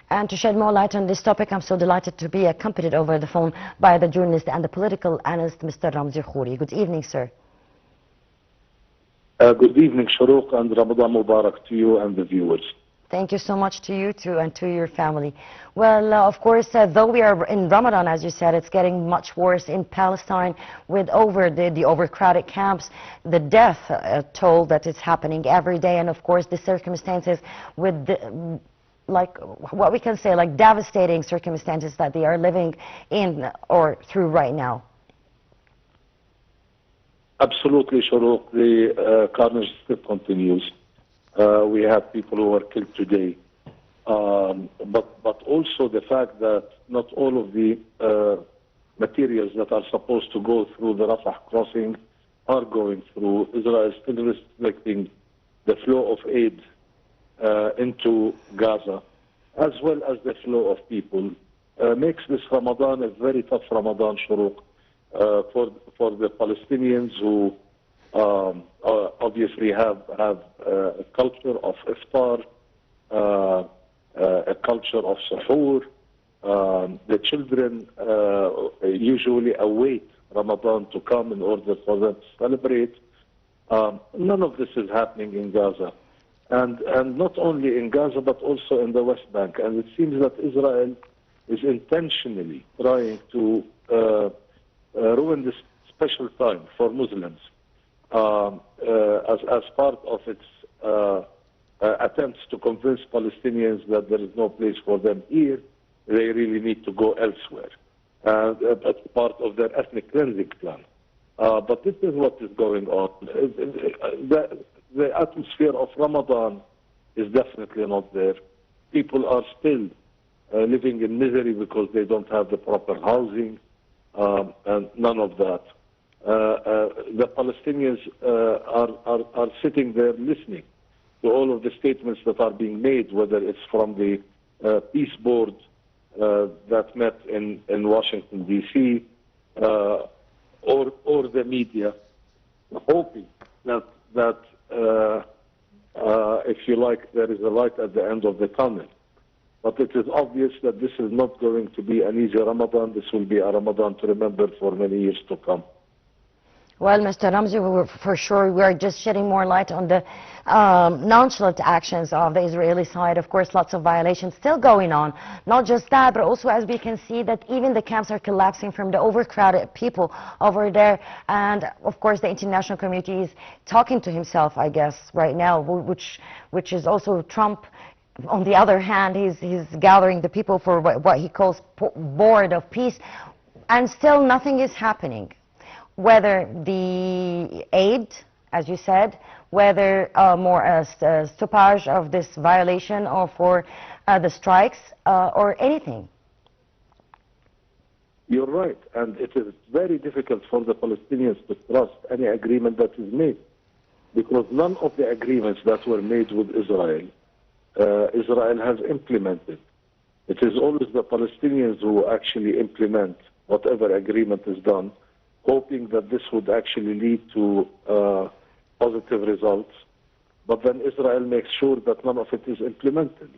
And to shed more light on this topic, I'm so delighted to be accompanied over the phone by the journalist and the political analyst, Mr. Ramzy Khoury. Good evening, sir. Good evening, Shuruq, and Ramadan Mubarak to you and the viewers. Thank you so much to you too and to your family. Well, of course, though we are in Ramadan, as you said, it's getting much worse in Palestine with the overcrowded camps, the death toll that is happening every day, and of course the circumstances with the, like what we can say, like devastating circumstances that they are living in or through right now. Absolutely, Shuruq. The carnage still continues. We have people who are killed today. But also the fact that not all of the materials that are supposed to go through the Rafah crossing are going through. Israel is still restricting the flow of aid into Gaza, as well as the flow of people. Makes this Ramadan a very tough Ramadan, Shuruq, for the Palestinians who obviously have a culture of iftar, a culture of suhoor. The children usually await Ramadan to come in order for them to celebrate. None of this is happening in Gaza. And not only in Gaza, but also in the West Bank. And it seems that Israel is intentionally trying to ruin this special time for Muslims as part of its attempts to convince Palestinians that there is no place for them here. They really need to go elsewhere. That's part of their ethnic cleansing plan. But this is what is going on. The atmosphere of Ramadan is definitely not there. People are still living in misery because they don't have the proper housing and none of that. The Palestinians are sitting there listening to all of the statements that are being made, whether it's from the peace board that met in Washington, D.C., or the media, hoping that if you like, there is a light at the end of the tunnel. But it is obvious that this is not going to be an easy Ramadan. This will be a Ramadan to remember for many years to come. Well, Mr. Ramzy, for sure, we are just shedding more light on the nonchalant actions of the Israeli side. Of course, lots of violations still going on. Not just that, but also as we can see that even the camps are collapsing from the overcrowded people over there. And of course, the international community is talking to himself, I guess, right now, which is also Trump. On the other hand, he's gathering the people for what he calls board of peace, and still nothing is happening. Whether the aid, as you said, whether more a stoppage of this violation or for the strikes or anything. You're right, and it is very difficult for the Palestinians to trust any agreement that is made, because none of the agreements that were made with Israel, Israel has implemented. It is always the Palestinians who actually implement whatever agreement is done, hoping that this would actually lead to positive results. But then Israel makes sure that none of it is implemented.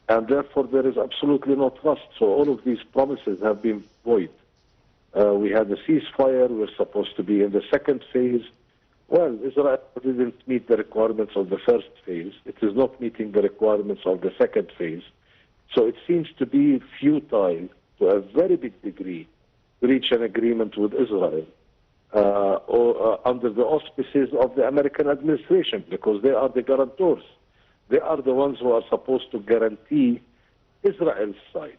And therefore there is absolutely no trust. So all of these promises have been void. We had a ceasefire. We're supposed to be in the second phase. Well, Israel didn't meet the requirements of the first phase. It is not meeting the requirements of the second phase. So it seems to be futile to a very big degree to reach an agreement with Israel under the auspices of the American administration, because they are the guarantors. They are the ones who are supposed to guarantee Israel's side.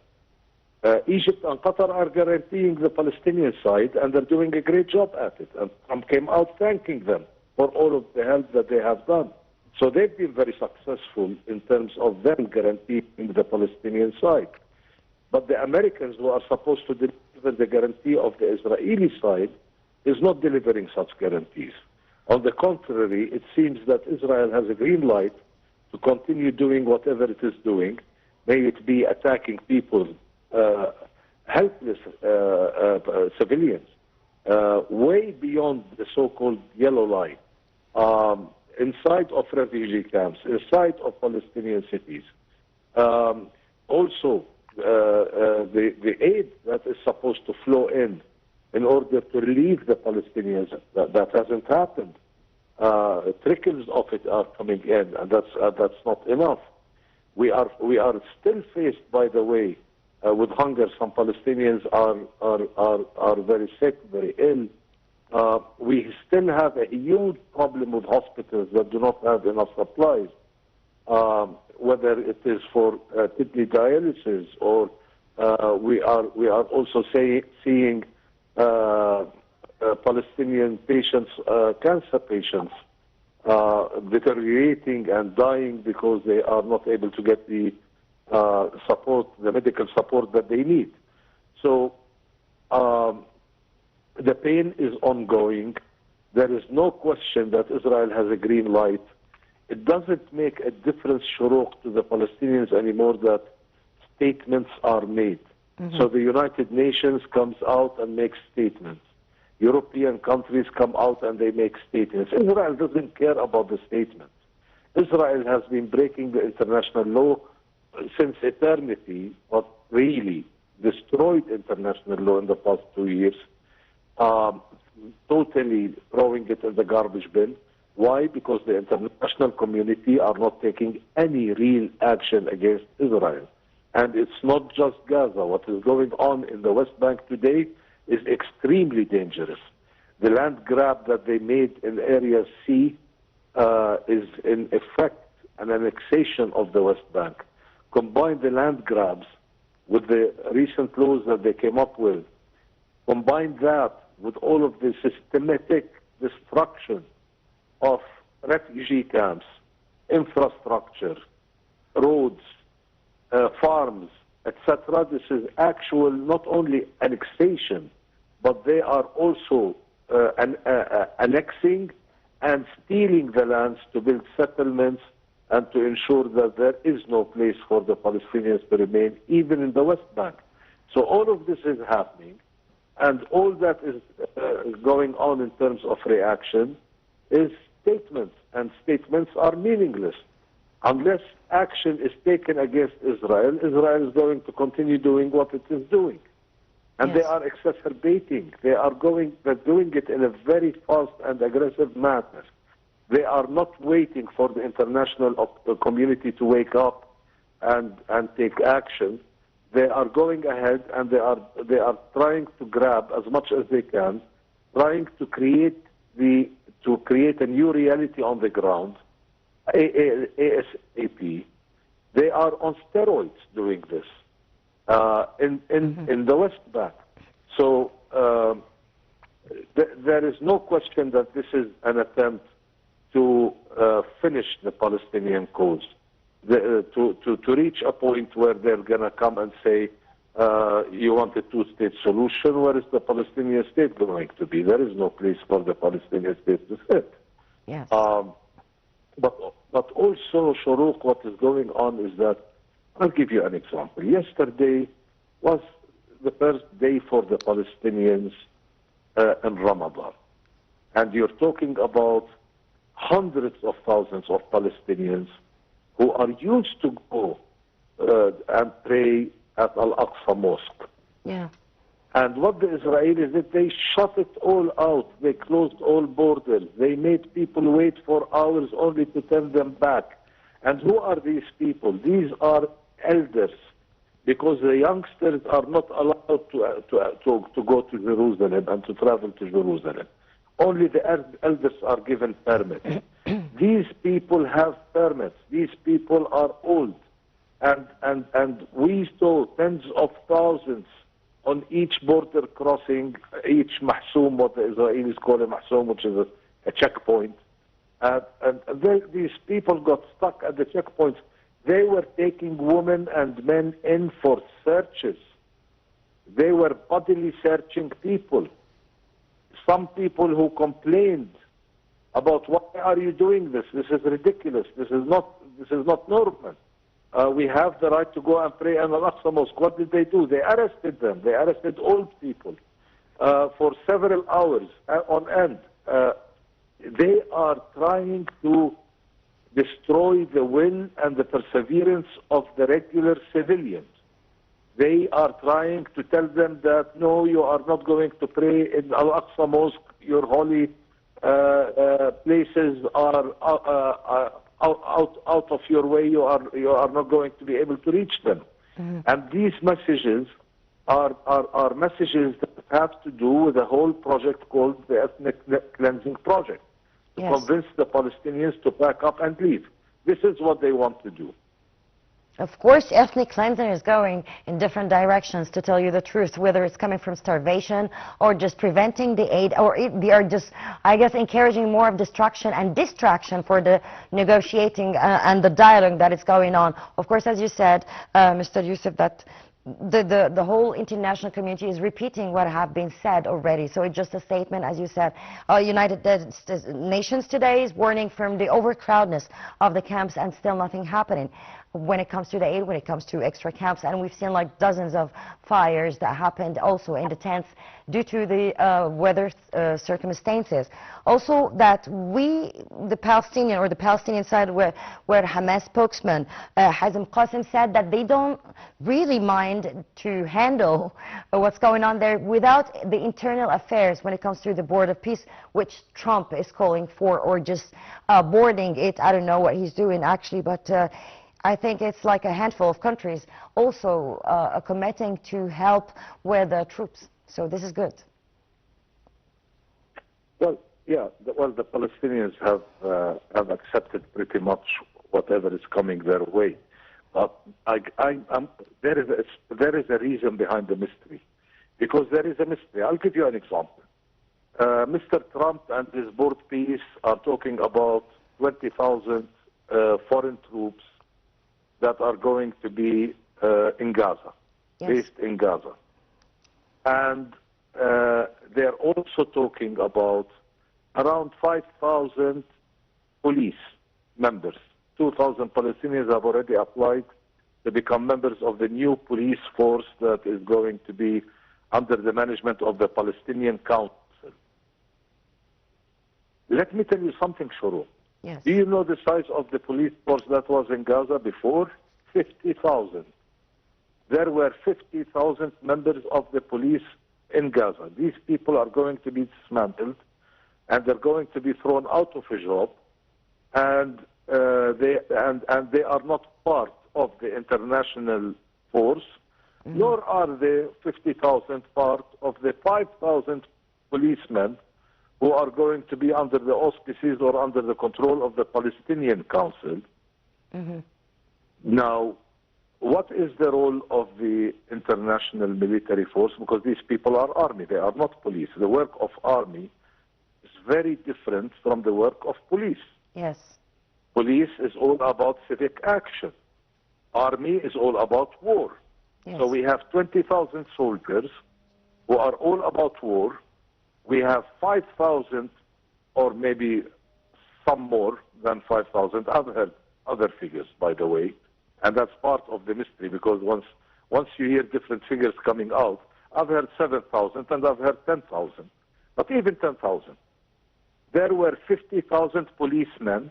Egypt and Qatar are guaranteeing the Palestinian side, and they're doing a great job at it. And Trump came out thanking them for all of the help that they have done. So they've been very successful in terms of them guaranteeing the Palestinian side. But the Americans, who are supposed to deliver the guarantee of the Israeli side, is not delivering such guarantees. On the contrary, it seems that Israel has a green light to continue doing whatever it is doing, may it be attacking people, helpless civilians, way beyond the so-called yellow line, inside of refugee camps, inside of Palestinian cities, also the aid that is supposed to flow in order to relieve the Palestinians, that hasn't happened. Trickles of it are coming in, and that's not enough. We are still faced, by the way, with hunger. Some Palestinians are very sick, very ill. We still have a huge problem with hospitals that do not have enough supplies, whether it is for kidney dialysis or we are also seeing Palestinian patients, cancer patients, deteriorating and dying because they are not able to get the support, the medical support that they need. So the pain is ongoing. There is no question that Israel has a green light. It doesn't make a difference, Shuruq, to the Palestinians anymore that statements are made. So the United Nations comes out and makes statements. European countries come out and they make statements. Israel doesn't care about the statements. Israel has been breaking the international law since eternity, but really destroyed international law in the past 2 years, totally throwing it in the garbage bin. Why? Because the international community are not taking any real action against Israel. And it's not just Gaza. What is going on in the West Bank today is extremely dangerous. The land grab that they made in Area C is in effect an annexation of the West Bank. Combine the land grabs with the recent laws that they came up with. Combine that with all of the systematic destruction of refugee camps, infrastructure, roads, farms, etc. This is actual not only annexation, but they are also annexing and stealing the lands to build settlements and to ensure that there is no place for the Palestinians to remain, even in the West Bank. So all of this is happening, and all that is going on in terms of reaction is statements, and statements are meaningless. Unless action is taken against Israel, Israel is going to continue doing what it is doing. And they are exacerbating. They're doing it in a very fast and aggressive manner. They are not waiting for the international community to wake up and take action. They are going ahead and they are trying to grab as much as they can, trying to create a new reality on the ground. ASAP. They are on steroids doing this in the West Bank. So there is no question that this is an attempt to finish the Palestinian cause, to reach a point where they're going to come and say, you want a two-state solution, where is the Palestinian state going to be? There is no place for the Palestinian state to sit. Yes. But also, Shuruq, what is going on is that, I'll give you an example. Yesterday was the first day for the Palestinians in Ramadan. And you're talking about hundreds of thousands of Palestinians who are used to go and pray at Al-Aqsa Mosque. Yeah. And what the Israelis did, they shut it all out. They closed all borders. They made people wait for hours only to turn them back. And who are these people? These are elders, because the youngsters are not allowed to go to Jerusalem and to travel to Jerusalem. Only the elders are given permits. These people have permits. These people are old. And we saw tens of thousands on each border crossing, each mahsoum, what the Israelis call a mahsoum, which is a checkpoint. And these people got stuck at the checkpoints. They were taking women and men in for searches. They were bodily searching people. Some people who complained about, why are you doing this? This is ridiculous. This is not normal. We have the right to go and pray in Al-Aqsa Mosque. What did they do? They arrested them. They arrested old people for several hours on end. They are trying to destroy the will and the perseverance of the regular civilians. They are trying to tell them that, no, you are not going to pray in Al-Aqsa Mosque. Your holy places are out of your way. You are not going to be able to reach them. And these messages are messages that have to do with a whole project called the Ethnic Cleansing Project, to convince the Palestinians to pack up and leave. This is what they want to do. Of course, ethnic cleansing is going in different directions, to tell you the truth, whether it's coming from starvation or just preventing the aid, or they are just, I guess, encouraging more of destruction and distraction for the negotiating and the dialogue that is going on. Of course, as you said, Mr. Youssef, that the whole international community is repeating what have been said already. So it's just a statement, as you said. United Nations today is warning from the overcrowdedness of the camps, and still nothing happening when it comes to the aid, when it comes to extra camps. And we've seen like dozens of fires that happened also in the tents due to the weather circumstances. Also that the Palestinian side, where Hamas spokesman Hazem Qasim said that they don't really mind to handle what's going on there without the internal affairs when it comes to the board of peace, which Trump is calling for, or just boarding it. I don't know what he's doing actually, but I think it's like a handful of countries also committing to help with the troops. So this is good. Well, yeah. Well, the Palestinians have accepted pretty much whatever is coming their way. But there is a reason behind the mystery, because there is a mystery. I'll give you an example. Mr. Trump and his board peace are talking about 20,000 foreign troops that are going to be in Gaza, based in Gaza. And they're also talking about around 5,000 police members. 2,000 Palestinians have already applied to become members of the new police force that is going to be under the management of the Palestinian Council. Let me tell you something, Shuru. Yes. Do you know the size of the police force that was in Gaza before? 50,000. There were 50,000 members of the police in Gaza. These people are going to be dismantled, and they're going to be thrown out of a job, and they are not part of the international force, nor are the 50,000 part of the 5,000 policemen who are going to be under the auspices or under the control of the Palestinian Council. Now, what is the role of the international military force? Because these people are army, they are not police. The work of army is very different from the work of police. Yes. Police is all about civic action. Army is all about war. Yes. So we have 20,000 soldiers who are all about war. We have 5,000, or maybe some more than 5,000. I've heard other figures, by the way, and that's part of the mystery, because once you hear different figures coming out, I've heard 7,000 and I've heard 10,000. But even 10,000, there were 50,000 policemen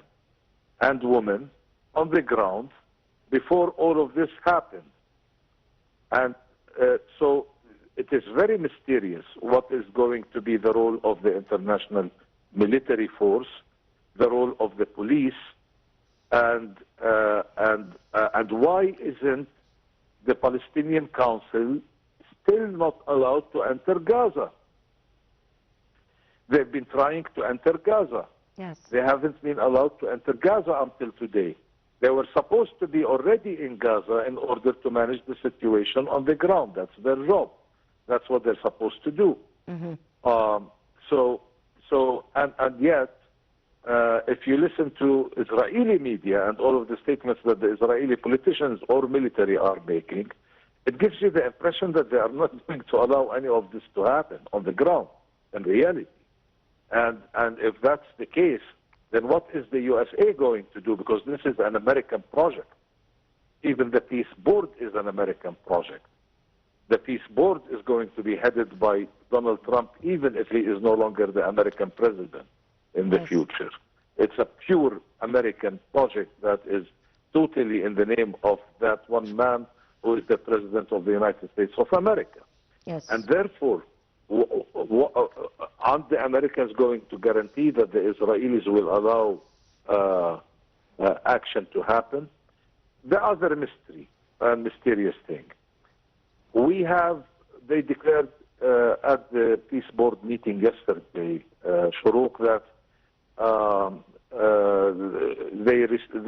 and women on the ground before all of this happened. And so it is very mysterious what is going to be the role of the international military force, the role of the police, and why isn't the Palestinian Council still not allowed to enter Gaza? They've been trying to enter Gaza. Yes. They haven't been allowed to enter Gaza until today. They were supposed to be already in Gaza in order to manage the situation on the ground. That's their job. That's what they're supposed to do. And yet, if you listen to Israeli media and all of the statements that the Israeli politicians or military are making, it gives you the impression that they are not going to allow any of this to happen on the ground in reality. And if that's the case, then what is the USA going to do? Because this is an American project. Even the peace board is an American project. The peace board is going to be headed by Donald Trump, even if he is no longer the American president in the future. It's a pure American project that is totally in the name of that one man who is the President of the United States of America. Yes. And therefore, aren't the Americans going to guarantee that the Israelis will allow action to happen? The other mysterious thing, they declared at the Peace Board meeting yesterday, Shuruk, that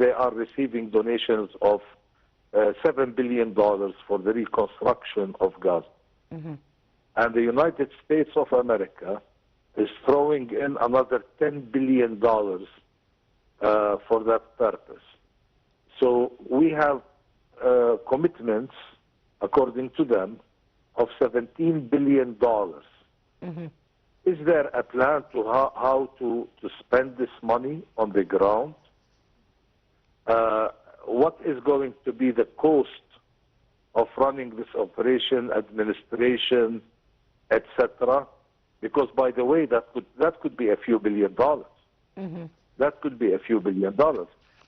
they are receiving donations of $7 billion for the reconstruction of Gaza. Mm-hmm. And the United States of America is throwing in another $10 billion for that purpose. So we have commitments, according to them, of $17 billion. Mm-hmm. Is there a plan to how to spend this money on the ground? What is going to be the cost of running this operation, administration, etc.? Because, by the way, that could be a few $billion. Mm-hmm. That could be a few $billion.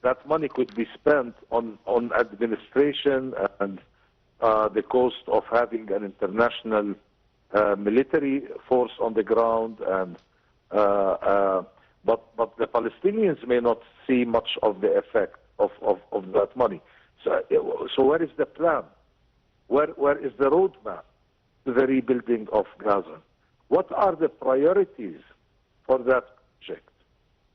That money could be spent on administration and the cost of having an international military force on the ground, and but the Palestinians may not see much of the effect of that money. So where is the plan? Where is the roadmap to the rebuilding of Gaza? What are the priorities for that project?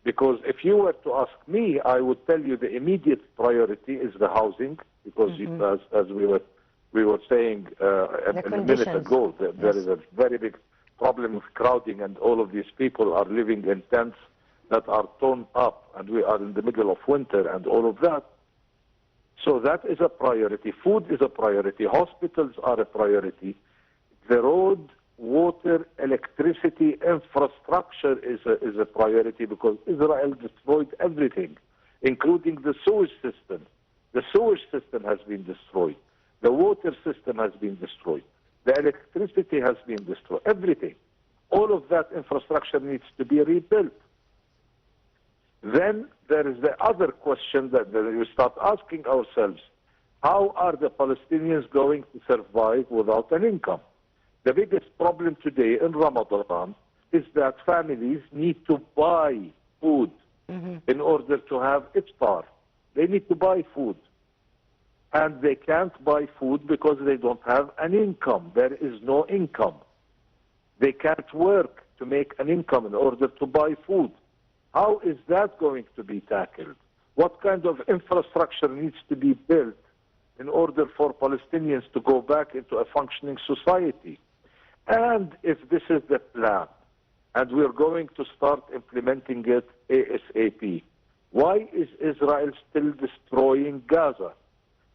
Because if you were to ask me, I would tell you the immediate priority is the housing, because as we were saying a minute ago, there is a very big problem with crowding, and all of these people are living in tents that are torn up, and we are in the middle of winter and all of that. So that is a priority. Food is a priority. Hospitals are a priority. The road, water, electricity, infrastructure is a priority, because Israel destroyed everything, including the sewage system. The sewage system has been destroyed. The water system has been destroyed. The electricity has been destroyed. Everything. All of that infrastructure needs to be rebuilt. Then there is the other question that we start asking ourselves: how are the Palestinians going to survive without an income? The biggest problem today in Ramadan is that families need to buy food in order to have iftar. They need to buy food. And they can't buy food because they don't have an income. There is no income. They can't work to make an income in order to buy food. How is that going to be tackled? What kind of infrastructure needs to be built in order for Palestinians to go back into a functioning society? And if this is the plan, and we're going to start implementing it ASAP, why is Israel still destroying Gaza?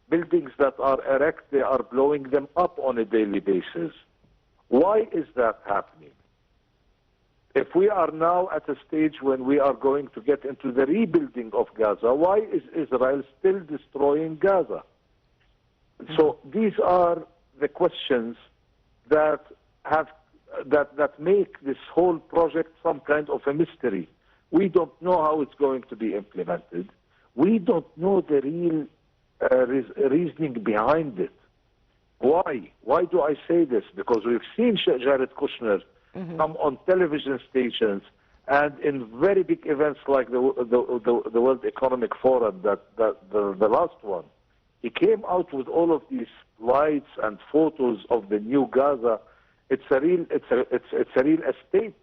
Buildings that are erect, they are blowing them up on a daily basis. Why is that happening? If we are now at a stage when we are going to get into the rebuilding of Gaza, why is Israel still destroying Gaza? So these are the questions that make this whole project some kind of a mystery. We don't know how it's going to be implemented. We don't know the real reasoning behind it. Why? Why do I say this? Because we've seen Jared Kushner come on television stations and in very big events like the World Economic Forum, the last one. He came out with all of these slides and photos of the new Gaza. It's a real estate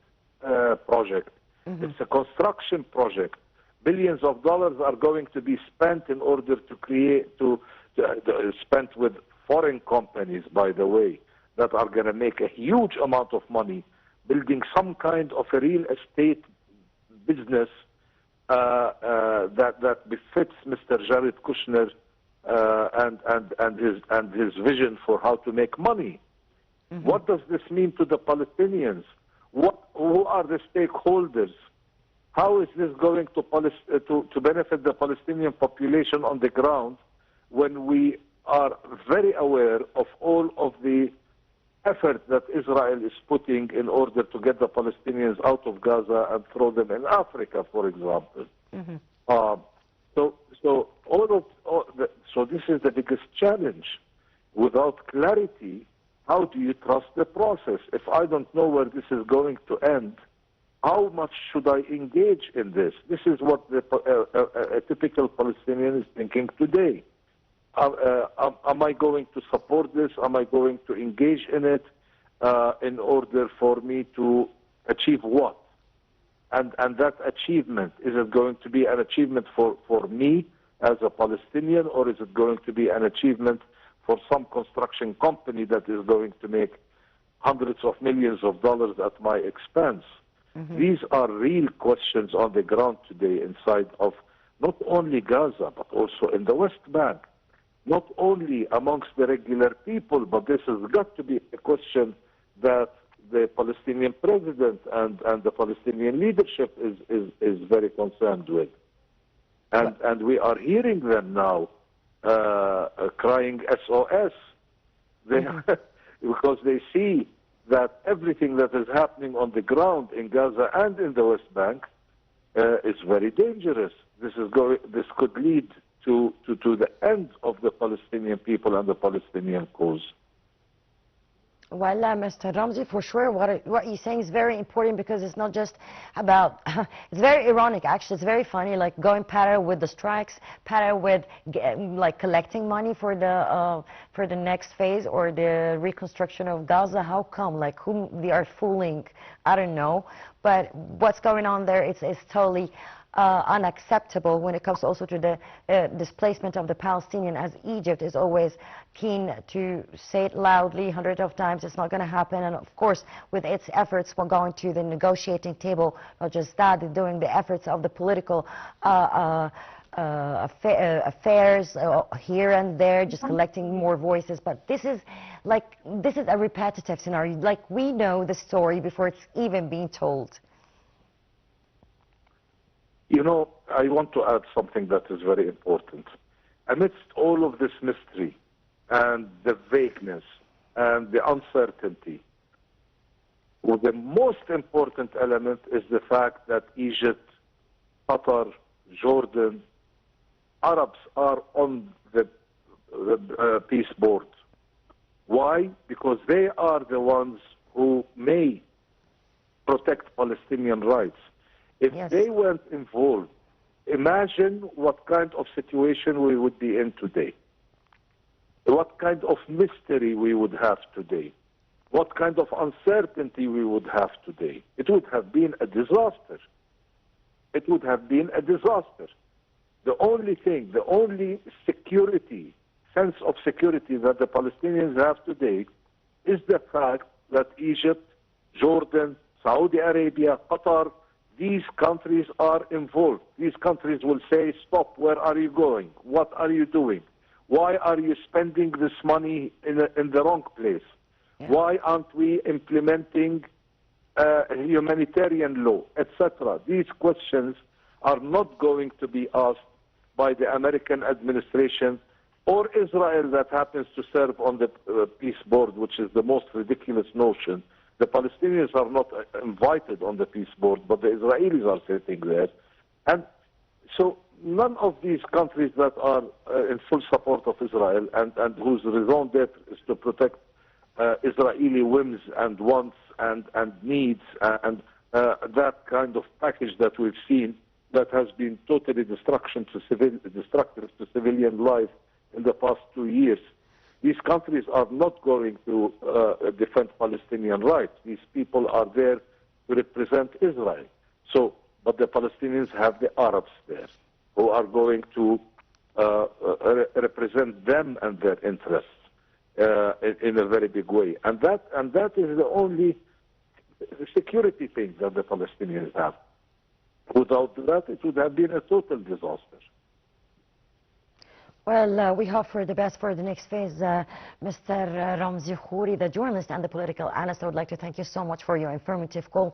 project. It's a construction project. Billions of dollars are going to be spent in order to spent with foreign companies, by the way, that are going to make a huge amount of money building some kind of a real estate business that befits Mr. Jared Kushner and his vision for how to make money. What does this mean to the Palestinians? Who are the stakeholders? How is this going to benefit the Palestinian population on the ground when we are very aware of all of the effort that Israel is putting in order to get the Palestinians out of Gaza and throw them in Africa, for example? So this is the biggest challenge. Without clarity, how do you trust the process? If I don't know where this is going to end, how much should I engage in this? This is what a typical Palestinian is thinking today. Am I going to support this? Am I going to engage in it in order for me to achieve what? And that achievement, is it going to be an achievement for me as a Palestinian, or is it going to be an achievement for some construction company that is going to make hundreds of millions of dollars at my expense? These are real questions on the ground today inside of not only Gaza, but also in the West Bank. Not only amongst the regular people, but this has got to be a question that the Palestinian president and the Palestinian leadership is very concerned with. And we are hearing them now crying SOS because they see that everything that is happening on the ground in Gaza and in the West Bank is very dangerous. This could lead to the end of the Palestinian people and the Palestinian cause. Well, Mr. Ramzy, for sure, what you're saying is very important, because it's not just about, it's very ironic, actually. It's very funny, like going parallel with the strikes, parallel with like collecting money for the next phase or the reconstruction of Gaza. How come? Like, whom they are fooling? I don't know. But what's going on there is totally unacceptable when it comes also to the displacement of the Palestinian, as Egypt is always keen to say it loudly hundreds of times. It's not going to happen. And of course, with its efforts, we're going to the negotiating table. Not just that, they're doing the efforts of the political affairs here and there, just collecting more voices. But this is a repetitive scenario. Like, we know the story before it's even being told. You know, I want to add something that is very important. Amidst all of this mystery and the vagueness and the uncertainty, well, the most important element is the fact that Egypt, Qatar, Jordan, Arabs are on the peace board. Why? Because they are the ones who may protect Palestinian rights. If they weren't involved, imagine what kind of situation we would be in today. What kind of mystery we would have today. What kind of uncertainty we would have today. It would have been a disaster. It would have been a disaster. The only thing, the only security, sense of security that the Palestinians have today is the fact that Egypt, Jordan, Saudi Arabia, Qatar, these countries are involved. These countries will say, stop, where are you going? What are you doing? Why are you spending this money in the wrong place? Yeah. Why aren't we implementing humanitarian law, etc.? These questions are not going to be asked by the American administration or Israel, that happens to serve on the peace board, which is the most ridiculous notion. The Palestinians are not invited on the peace board, but the Israelis are sitting there. And so none of these countries that are in full support of Israel and whose raison d'etre is to protect Israeli whims and wants and needs and that kind of package that we've seen that has been totally destructive to civilian life in the past 2 years. These countries are not going to defend Palestinian rights. These people are there to represent Israel. So, but the Palestinians have the Arabs there, who are going to represent them and their interests in a very big way. And that is the only security thing that the Palestinians have. Without that, it would have been a total disaster. Well, we hope for the best for the next phase. Mr. Ramzy Khoury, the journalist and the political analyst, I would like to thank you so much for your informative call.